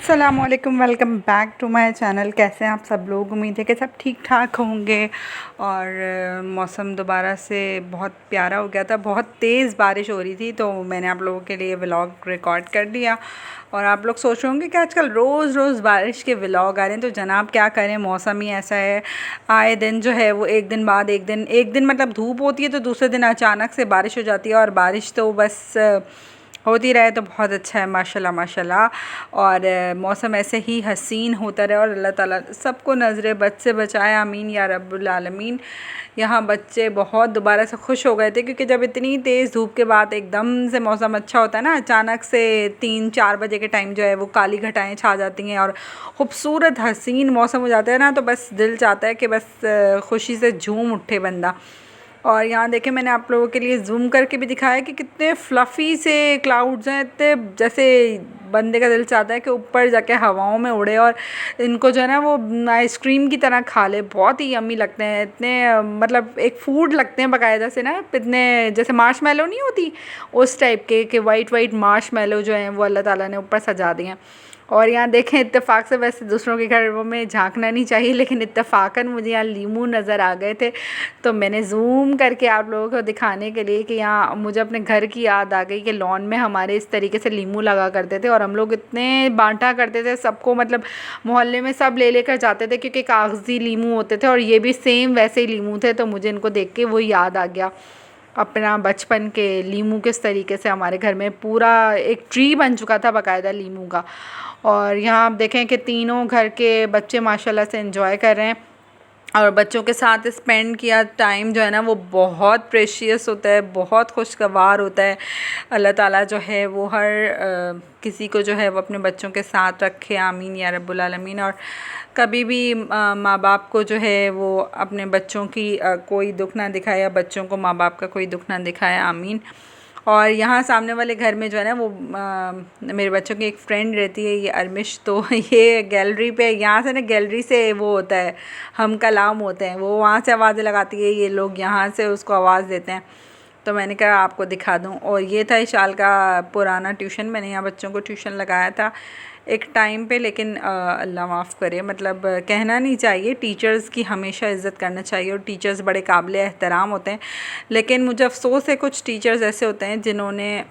अस्सलामुअलैकुम, welcome back to my channel. कैसे हैं आप सब लोग? उम्मीद है कि सब ठीक ठाक होंगे। और मौसम दोबारा से बहुत प्यारा हो गया था, बहुत तेज़ बारिश हो रही थी, तो मैंने आप लोगों के लिए व्लॉग रिकॉर्ड कर लिया। और आप लोग सोच रहे होंगे कि आजकल रोज़ रोज़ बारिश के व्लॉग आ रहे हैं, तो जनाब क्या करें, मौसम ही ऐसा है। आए दिन जो है वो एक दिन बाद एक दिन मतलब धूप होती है, तो दूसरे दिन अचानक से बारिश हो जाती है। और बारिश तो बस होती रहे तो बहुत अच्छा है, माशाल्लाह माशाल्लाह। और मौसम ऐसे ही हसीन होता रहे और अल्लाह ताला सबको नज़र बद से बचाए, आमीन या रब्बुल आलमीन। यहाँ बच्चे बहुत दोबारा से खुश हो गए थे, क्योंकि जब इतनी तेज़ धूप के बाद एकदम से मौसम अच्छा होता है ना, अचानक से 3-4 बजे के टाइम जो है वो काली घटाएं छा जाती हैं और ख़ूबसूरत हसीन मौसम हो जाता है ना, तो बस दिल चाहता है कि बस खुशी से झूम उठे बंदा। और यहाँ देखें, मैंने आप लोगों के लिए जूम करके भी दिखाया कि कितने फ्लफ़ी से क्लाउड्स हैं, इतने जैसे बंदे का दिल चाहता है कि ऊपर जाके हवाओं में उड़े और इनको जो है ना वो आइसक्रीम की तरह खा ले। बहुत ही यम्मी लगते हैं, इतने मतलब एक फूड लगते हैं बाकायदा से ना, इतने जैसे मार्शमैलो नहीं होती उस टाइप के वाइट वाइट मार्शमैलो जो हैं वो अल्लाह ताला ने ऊपर सजा दिए हैं। और यहाँ देखें, इत्तेफाक से, वैसे दूसरों के घरों में झांकना नहीं चाहिए, लेकिन इत्तेफाकन मुझे यहाँ लीमू नज़र आ गए थे, तो मैंने जूम करके आप लोगों को दिखाने के लिए कि यहाँ मुझे अपने घर की याद आ गई कि लॉन में हमारे इस तरीके से लीमू लगा करते थे और हम लोग इतने बांटा करते थे सबको, मतलब मोहल्ले में सब ले लेकर जाते थे, क्योंकि कागज़ी लीमू होते थे और ये भी सेम वैसे ही लीमू थे। तो मुझे इनको देख के वो याद आ गया अपना बचपन के लीमू, किस तरीके से हमारे घर में पूरा एक ट्री बन चुका था बाकायदा लीमू का। और यहाँ आप देखें कि तीनों घर के बच्चे माशाल्लाह से एंजॉय कर रहे हैं और बच्चों के साथ स्पेंड किया टाइम जो है ना वो बहुत प्रेशियस होता है, बहुत खुशगवार होता है। अल्लाह ताला जो है वो हर किसी को जो है वो अपने बच्चों के साथ रखे, आमीन या रब्बुल आलमीन। और कभी भी माँ बाप को जो है वो अपने बच्चों की कोई दुख ना दिखाए, या बच्चों को माँ बाप का कोई दुख ना दिखाए, आमीन। और यहाँ सामने वाले घर में जो है ना वो मेरे बच्चों की एक फ़्रेंड रहती है, ये अरमिश, तो ये गैलरी पे, यहाँ से ना गैलरी से वो होता है, हम कलाम होते हैं, वो वहाँ से आवाज़ें लगाती है, ये लोग यहाँ से उसको आवाज़ देते हैं। तो मैंने कहा आपको दिखा दूँ। और ये था इशाल का पुराना ट्यूशन, मैंने यहाँ बच्चों को ट्यूशन लगाया था एक टाइम पे, लेकिन अल्लाह माफ़ करे, मतलब कहना नहीं चाहिए, टीचर्स की हमेशा इज़्ज़त करना चाहिए और टीचर्स बड़े काबिल एहतराम होते हैं। लेकिन मुझे अफ़सोस है कुछ टीचर्स ऐसे होते हैं जिन्होंने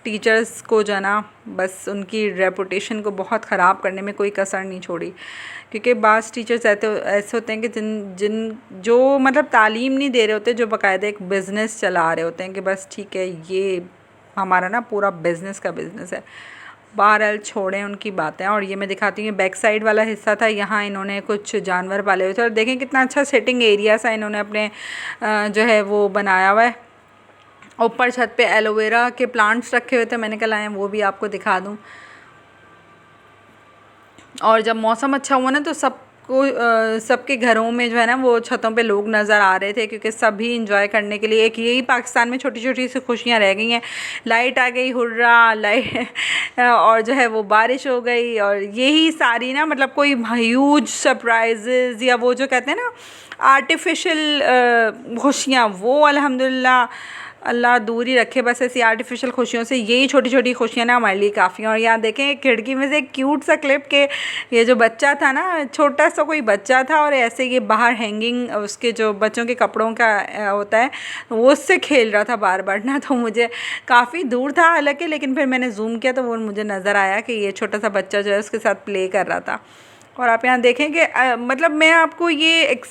टीचर्स को जो है ना बस उनकी रेपुटेशन को बहुत ख़राब करने में कोई कसर नहीं छोड़ी। क्योंकि बाज़ टीचर्स ऐसे होते हैं कि जिन जो मतलब तालीम नहीं दे रहे होते, जो बाकायदा एक बिज़नेस चला रहे होते हैं कि बस ठीक है ये हमारा ना पूरा बिज़नेस का बिज़नेस है। बहरहाल छोड़ें उनकी बातें। और ये मैं दिखाती हूँ, बैक साइड वाला हिस्सा था, यहाँ इन्होंने कुछ जानवर पाले हुए थे और देखें कितना अच्छा सेटिंग एरिया सा इन्होंने अपने जो है वो बनाया हुआ है। ऊपर छत पे एलोवेरा के प्लांट्स रखे हुए थे, मैंने कहा लाएं वो भी आपको दिखा दूँ। और जब मौसम अच्छा हुआ ना तो सबके घरों में जो है ना वो छतों पे लोग नज़र आ रहे थे, क्योंकि सभी इंजॉय करने के लिए, एक यही पाकिस्तान में छोटी छोटी सी खुशियाँ रह गई हैं। लाइट आ गई, हुर्रा लाइट और जो है वो बारिश हो गई, और यही सारी ना मतलब कोई ह्यूज सरप्राइजेज़ या वो जो कहते हैं ना आर्टिफिशियल खुशियाँ, वो अल्हम्दुलिल्लाह अल्लाह दूर ही रखे। बस ऐसी आर्टिफिशियल खुशियों से यही छोटी छोटी खुशियाँ ना हमारे लिए काफ़ी हैं। और यहाँ देखें एक खिड़की में से एक क्यूट सा क्लिप के, ये जो बच्चा था ना, छोटा सा कोई बच्चा था और ऐसे ये बाहर हैंगिंग उसके जो बच्चों के कपड़ों का होता है वो उससे खेल रहा था बार बार ना, तो मुझे काफ़ी दूर था हालांकि, लेकिन फिर मैंने जूम किया तो वो मुझे नज़र आया कि ये छोटा सा बच्चा जो है उसके साथ प्ले कर रहा था। और आप यहाँ देखें कि मतलब मैं आपको ये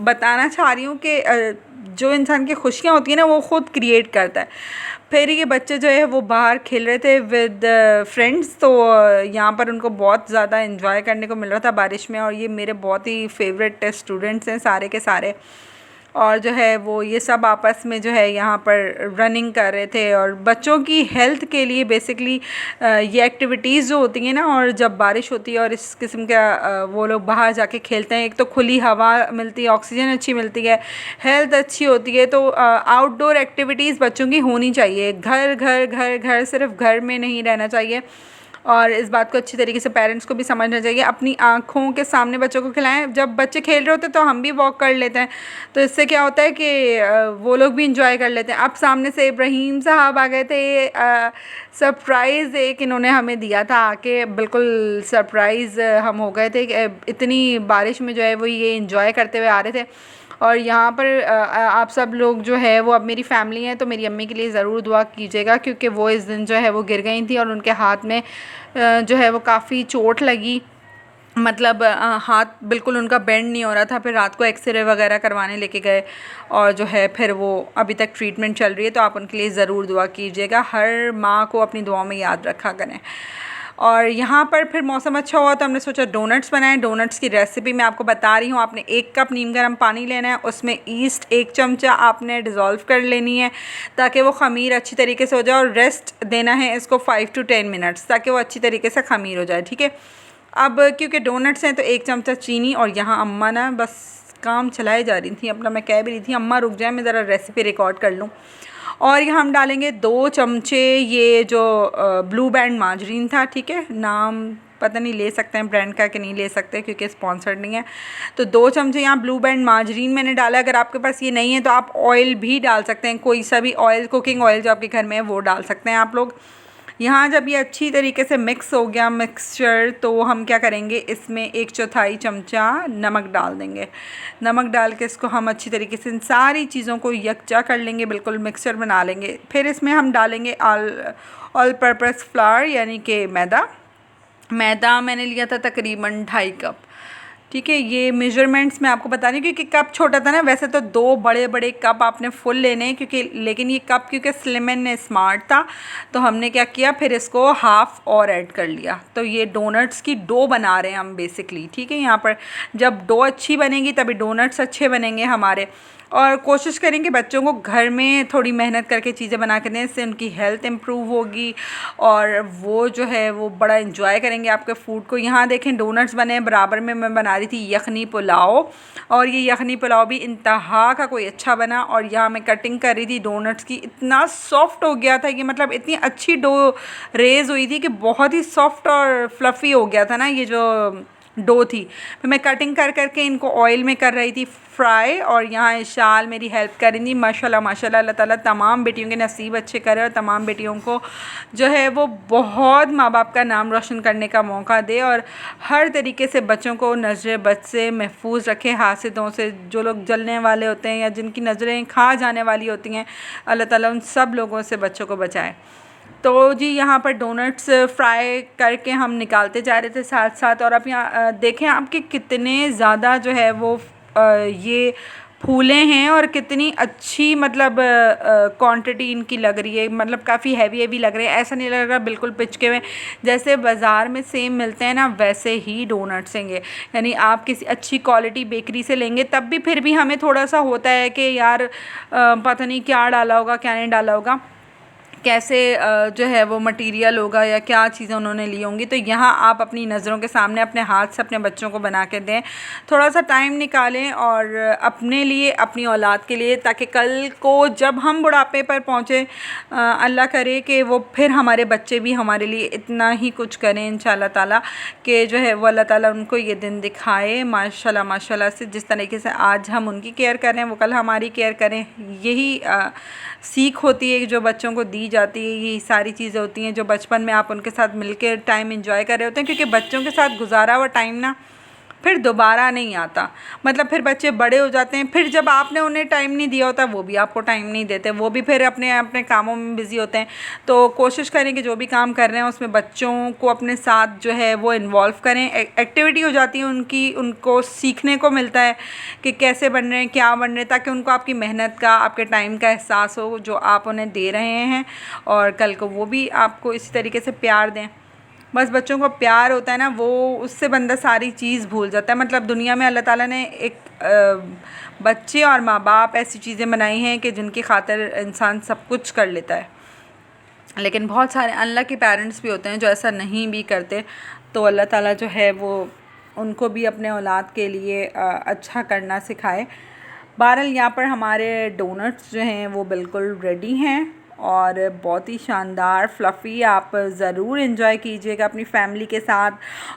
बताना चाह रही हूँ कि जो इंसान की खुशियाँ होती हैं ना वो ख़ुद क्रिएट करता है। फिर ये बच्चे जो है वो बाहर खेल रहे थे विद फ्रेंड्स, तो यहाँ पर उनको बहुत ज़्यादा एंजॉय करने को मिल रहा था बारिश में। और ये मेरे बहुत ही फेवरेट स्टूडेंट्स हैं सारे के सारे, और जो है वो ये सब आपस में जो है यहाँ पर रनिंग कर रहे थे। और बच्चों की हेल्थ के लिए बेसिकली ये एक्टिविटीज़ जो होती हैं ना, और जब बारिश होती है और इस किस्म का वो लोग बाहर जाके खेलते हैं, एक तो खुली हवा मिलती है, ऑक्सीजन अच्छी मिलती है, हेल्थ अच्छी होती है, तो आउटडोर एक्टिविटीज़ बच्चों की होनी चाहिए। घर घर घर घर सिर्फ घर में नहीं रहना चाहिए, और इस बात को अच्छी तरीके से पेरेंट्स को भी समझना चाहिए। अपनी आँखों के सामने बच्चों को खिलाएं। जब बच्चे खेल रहे होते हैं तो हम भी वॉक कर लेते हैं, तो इससे क्या होता है कि वो लोग भी इंजॉय कर लेते हैं। अब सामने से इब्राहीम साहब आ गए थे, सरप्राइज़ एक इन्होंने हमें दिया था आके, बिल्कुल सरप्राइज़ हम हो गए थे कि इतनी बारिश में जो है वो ये इंजॉय करते हुए आ रहे थे। और यहाँ पर आप सब लोग जो है वो अब मेरी फ़ैमिली है, तो मेरी अम्मी के लिए ज़रूर दुआ कीजिएगा, क्योंकि वो इस दिन जो है वो गिर गई थी और उनके हाथ में जो है वो काफ़ी चोट लगी। मतलब हाथ बिल्कुल उनका बेंड नहीं हो रहा था। फिर रात को एक्सरे वगैरह करवाने लेके गए और जो है फिर वो अभी तक ट्रीटमेंट चल रही है, तो आप उनके लिए ज़रूर दुआ कीजिएगा। हर माँ को अपनी दुआओं में याद रखा करें। और यहाँ पर फिर मौसम अच्छा हुआ तो हमने सोचा डोनट्स बनाएं। डोनट्स की रेसिपी मैं आपको बता रही हूँ। आपने 1 कप नीम गर्म पानी लेना है, उसमें ईस्ट 1 चमचा आपने डिज़ोल्व कर लेनी है ताकि वो ख़मीर अच्छी तरीके से हो जाए, और रेस्ट देना है इसको 5 to 10 मिनट्स ताकि वो अच्छी तरीके से ख़मीर हो जाए, ठीक है। अब क्योंकि डोनट्स हैं तो 1 चमचा चीनी, और यहाँ अम्मा ना बस काम चलाए जा रही थी अपना। मैं कह भी रही थी अम्मा रुक जाए, मैं ज़रा रेसिपी रिकॉर्ड कर लूँ। और यहाँ हम डालेंगे 2 चमचे ये जो ब्लू बैंड मार्जरीन था, ठीक है। नाम पता नहीं ले सकते हैं ब्रांड का कि नहीं ले सकते क्योंकि स्पॉन्सर्ड नहीं है। तो 2 चमचे यहाँ ब्लू बैंड मार्जरीन मैंने डाला। अगर आपके पास ये नहीं है तो आप ऑयल भी डाल सकते हैं, कोई सा भी ऑयल, कुकिंग ऑयल जो आपके घर में है वो डाल सकते हैं आप लोग। यहाँ जब ये अच्छी तरीके से मिक्स हो गया मिक्सचर, तो हम क्या करेंगे, इसमें 1/4 चमचा नमक डाल देंगे। नमक डाल के इसको हम अच्छी तरीके से इन सारी चीज़ों को यकजा कर लेंगे, बिल्कुल मिक्सचर बना लेंगे। फिर इसमें हम डालेंगे ऑल पर्पस फ्लावर यानी कि मैदा मैंने लिया था तकरीबन 2.5 कप, ठीक है। ये मेजरमेंट्स मैं आपको बता रही हूँ क्योंकि कप छोटा था ना। वैसे तो 2 बड़े बड़े कप आपने फुल लेने हैं क्योंकि, लेकिन ये कप क्योंकि स्लिम एंड स्मार्ट था तो हमने क्या किया, फिर इसको हाफ़ और ऐड कर लिया। तो ये डोनट्स की डो बना रहे हैं हम बेसिकली, ठीक है। यहाँ पर जब डो अच्छी बनेगी तभी डोनट्स अच्छे बनेंगे हमारे। और कोशिश करें कि बच्चों को घर में थोड़ी मेहनत करके चीज़ें बना के दें, इससे उनकी हेल्थ इम्प्रूव होगी और वो जो है वो बड़ा इन्जॉय करेंगे आपके फूड को। यहाँ देखें डोनट्स बने, बराबर में मैं बना रही थी यखनी पुलाव, और ये यखनी पुलाव भी इंतहा का कोई अच्छा बना। और यहाँ मैं कटिंग कर रही थी डोनट्स की, इतना सॉफ्ट हो गया था कि मतलब इतनी अच्छी डो रेज़ हुई थी कि बहुत ही सॉफ्ट और फ्लफ़ी हो गया था ना ये जो डो थी। फिर मैं कटिंग कर करके इनको ऑयल में कर रही थी फ्राई, और यहाँ इशाल मेरी हेल्प कर रही थी। माशाल्लाह माशाल्लाह, अल्लाह ताला तमाम बेटियों के नसीब अच्छे करे और तमाम बेटियों को जो है वो बहुत माँ बाप का नाम रोशन करने का मौका दे, और हर तरीके से बच्चों को नज़र बद से महफूज रखे, हासिदों से, जो लोग जलने वाले होते हैं या जिनकी नज़रें खा जाने वाली होती हैं, अल्लाह ताला उन सब लोगों से बच्चों को बचाए। तो जी यहाँ पर डोनट्स फ्राई करके हम निकालते जा रहे थे साथ साथ। और अब यहाँ देखें आपके कितने ज़्यादा जो है वो ये फूले हैं और कितनी अच्छी मतलब क्वांटिटी इनकी लग रही है। मतलब काफ़ी हैवी लग रहे हैं, ऐसा नहीं लग रहा बिल्कुल पिचके हुए। जैसे बाज़ार में सेम मिलते हैं ना वैसे ही डोनट्स हैं। यानी आप किसी अच्छी क्वालिटी बेकरी से लेंगे तब भी फिर भी हमें थोड़ा सा होता है कि यार पता नहीं क्या डाला होगा क्या नहीं डाला होगा, कैसे जो है वो मटेरियल होगा या क्या चीज़ें उन्होंने ली होंगी। तो यहाँ आप अपनी नज़रों के सामने अपने हाथ से अपने बच्चों को बना के दें, थोड़ा सा टाइम निकालें और अपने लिए, अपनी औलाद के लिए, ताकि कल को जब हम बुढ़ापे पर पहुँचे अल्लाह करे कि वो फिर हमारे बच्चे भी हमारे लिए इतना ही कुछ करें इंशाल्लाह ताला, कि जो है वो अल्लाह ताला उनको ये दिन दिखाए। माशाल्लाह माशाल्लाह से जिस तरीके से आज हम उनकी केयर कर रहे हैं वो कल हमारी केयर करें। यही सीख होती है जो बच्चों को दी जाती है। यही सारी चीज़ें होती हैं जो बचपन में आप उनके साथ मिलकर टाइम एंजॉय कर रहे होते हैं, क्योंकि बच्चों के साथ गुजारा हुआ टाइम ना फिर दोबारा नहीं आता। मतलब फिर बच्चे बड़े हो जाते हैं, फिर जब आपने उन्हें टाइम नहीं दिया होता वो भी आपको टाइम नहीं देते, वो भी फिर अपने अपने कामों में बिज़ी होते हैं। तो कोशिश करें कि जो भी काम कर रहे हैं उसमें बच्चों को अपने साथ जो है वो इन्वॉल्व करें। एक्टिविटी हो जाती है उनकी, उनको सीखने को मिलता है कि कैसे बन रहे हैं, क्या बन रहे हैं, ताकि उनको आपकी मेहनत का, आपके टाइम का एहसास हो जो आप उन्हें दे रहे हैं, और कल को वो भी आपको इसी तरीके से प्यार दें। बस बच्चों को प्यार होता है ना, वो उससे बंदा सारी चीज़ भूल जाता है। मतलब दुनिया में अल्लाह ताला ने एक बच्चे और माँ बाप ऐसी चीज़ें बनाई हैं कि जिनकी खातिर इंसान सब कुछ कर लेता है। लेकिन बहुत सारे अल्लाह के पेरेंट्स भी होते हैं जो ऐसा नहीं भी करते, तो अल्लाह ताला जो है वो उनको भी अपने औलाद के लिए अच्छा करना सिखाए। बहरहाल यहाँ पर हमारे डोनट्स जो हैं वो बिल्कुल रेडी हैं, और बहुत ही शानदार फ्लफ़ी। आप ज़रूर एंजॉय कीजिएगा अपनी फैमिली के साथ,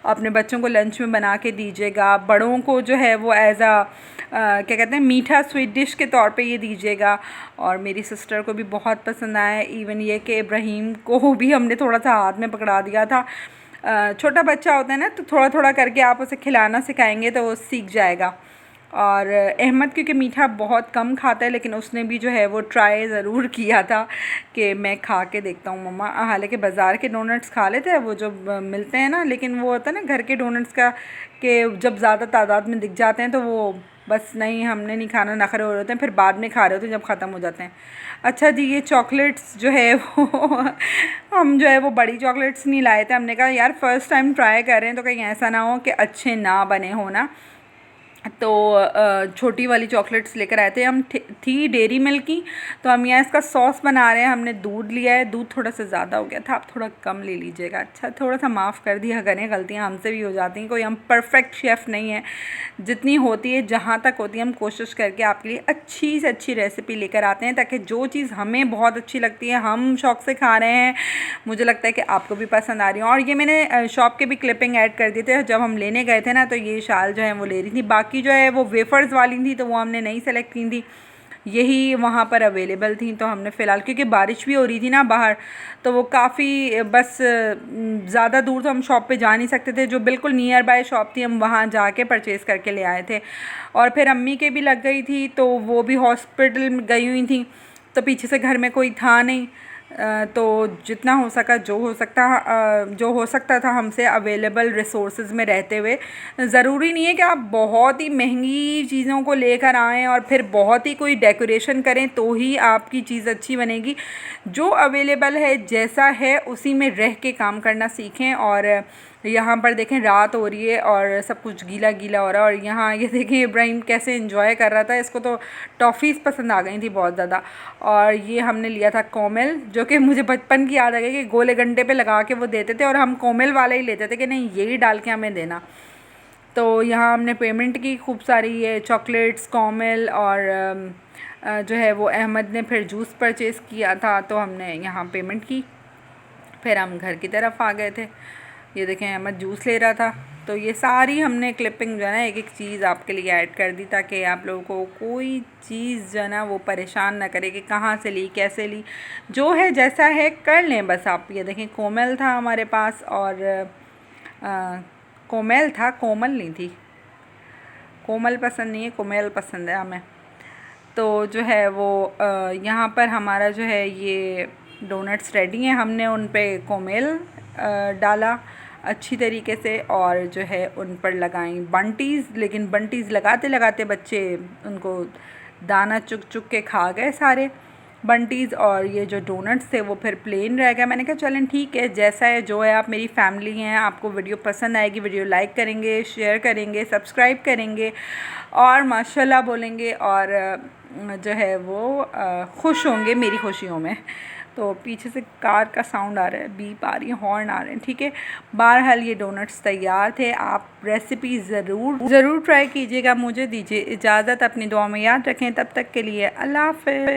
अपने बच्चों को लंच में बना के दीजिएगा, बड़ों को जो है वो एज़ क्या कहते हैं मीठा स्वीट डिश के तौर पे ये दीजिएगा। और मेरी सिस्टर को भी बहुत पसंद आया, इवन ये कि इब्राहीम को भी हमने थोड़ा सा हाथ में पकड़ा दिया था। छोटा बच्चा होता है ना, तो थोड़ा थोड़ा करके आप उसे खिलाना सिखाएंगे तो वो सीख जाएगा। और अहमद क्योंकि मीठा बहुत कम खाता है, लेकिन उसने भी जो है वो ट्राई ज़रूर किया था कि मैं खा के देखता हूँ मम्मा। हालांकि बाज़ार के डोनट्स खा लेते हैं वो जो मिलते हैं ना, लेकिन वो होता है ना घर के डोनट्स का कि जब ज़्यादा तादाद में दिख जाते हैं तो वो बस नहीं, हमने नहीं खाना, नखरे हो रहे होते हैं, फिर बाद में खा रहे होते हैं जब ख़त्म हो जाते हैं। अच्छा जी, ये चॉकलेट्स जो है वो हम जो है वो बड़ी चॉकलेट्स नहीं लाए थे। हमने कहा यार फ़र्स्ट टाइम ट्राई कर रहे हैं तो कहीं ऐसा ना हो कि अच्छे ना बने हो ना, तो छोटी वाली चॉकलेट्स लेकर आए थे हम। थी डेरी मिल्क की, तो हम यहाँ इसका सॉस बना रहे हैं। हमने दूध लिया है, दूध थोड़ा सा ज़्यादा हो गया था, आप थोड़ा कम ले लीजिएगा। अच्छा, थोड़ा सा माफ़ कर दिया करें, गलतियाँ हमसे भी हो जाती हैं, कोई हम परफेक्ट शेफ़ नहीं है। जितनी होती है, जहाँ तक होती है, हम कोशिश करके आपके लिए अच्छी से अच्छी रेसिपी लेकर आते हैं, ताकि जो चीज़ हमें बहुत अच्छी लगती है, हम शौक़ से खा रहे हैं, मुझे लगता है कि आपको भी पसंद आ रही है। और ये मैंने शॉप के भी क्लिपिंग ऐड कर दिए थे, जब हम लेने गए थे ना, तो ये शाल जो है वो ले रही थी। बाकी जो है वो वेफ़र्स वाली थी, तो वो हमने नहीं सेलेक्ट की थी, यही वहाँ पर अवेलेबल थी। तो हमने फ़िलहाल, क्योंकि बारिश भी हो रही थी ना बाहर, तो वो काफ़ी बस ज़्यादा दूर तो हम शॉप पे जा नहीं सकते थे। जो बिल्कुल नियर बाय शॉप थी, हम वहाँ जाके परचेज़ करके ले आए थे। और फिर अम्मी के भी लग गई थी, तो वो भी हॉस्पिटल में गई हुई थी, तो पीछे से घर में कोई था नहीं। तो जितना हो सका, जो हो सकता था हमसे अवेलेबल रिसोर्सेज में रहते हुए। ज़रूरी नहीं है कि आप बहुत ही महंगी चीज़ों को लेकर आएँ और फिर बहुत ही कोई डेकोरेशन करें तो ही आपकी चीज़ अच्छी बनेगी। जो अवेलेबल है, जैसा है, उसी में रह के काम करना सीखें। और यहाँ पर देखें रात हो रही है और सब कुछ गीला गीला हो रहा है। और यहाँ ये देखें इब्राहिम कैसे एंजॉय कर रहा था, इसको तो टॉफ़ीज़ पसंद आ गई थी बहुत ज़्यादा। और ये हमने लिया था कोमल, जो कि मुझे बचपन की याद आ गई कि गोले गंडे पे लगा के वो देते थे, और हम कोमल वाला ही लेते थे कि नहीं यही डाल के हमें देना। तो यहाँ हमने पेमेंट की, खूब सारी ये चॉकलेट्स, कोमल, और जो है वो अहमद ने फिर जूस परचेज़ किया था, तो हमने यहाँ पेमेंट की, फिर हम घर की तरफ आ गए थे। ये देखें अहमद जूस ले रहा था। तो ये सारी हमने क्लिपिंग जो है ना, एक एक चीज़ आपके लिए ऐड कर दी, ताकि आप लोगों को कोई चीज़ जो है ना वो परेशान ना करे कि कहाँ से ली, कैसे ली। जो है जैसा है कर लें बस आप। ये देखें कोमल था हमारे पास, और कोमल था, कोमल नहीं थी। कोमल पसंद नहीं है, कोमल पसंद है हमें। तो जो है वो यहाँ पर हमारा जो है ये डोनट्स रेडी हैं। हमने उन पे कोमल डाला अच्छी तरीके से, और जो है उन पर लगाई बंटीज़। लेकिन बंटीज़ लगाते लगाते बच्चे उनको दाना चुग चुग के खा गए सारे बंटीज़, और ये जो डोनट्स थे वो फिर प्लेन रह गए। मैंने कहा चलें ठीक है, जैसा है जो है, आप मेरी फैमिली हैं, आपको वीडियो पसंद आएगी, वीडियो लाइक करेंगे, शेयर करेंगे, सब्सक्राइब करेंगे और माशाल्लाह बोलेंगे, और जो है वो खुश होंगे मेरी खुशियों में। तो पीछे से कार का साउंड आ रहा है, बीप आ रही है, हॉर्न आ रहे हैं, ठीक है। बहरहाल ये डोनट्स तैयार थे। आप रेसिपी ज़रूर ट्राई कीजिएगा। मुझे दीजिए इजाज़त, अपनी दुआ में याद रखें। तब तक के लिए अल्लाह हाफ़िज़।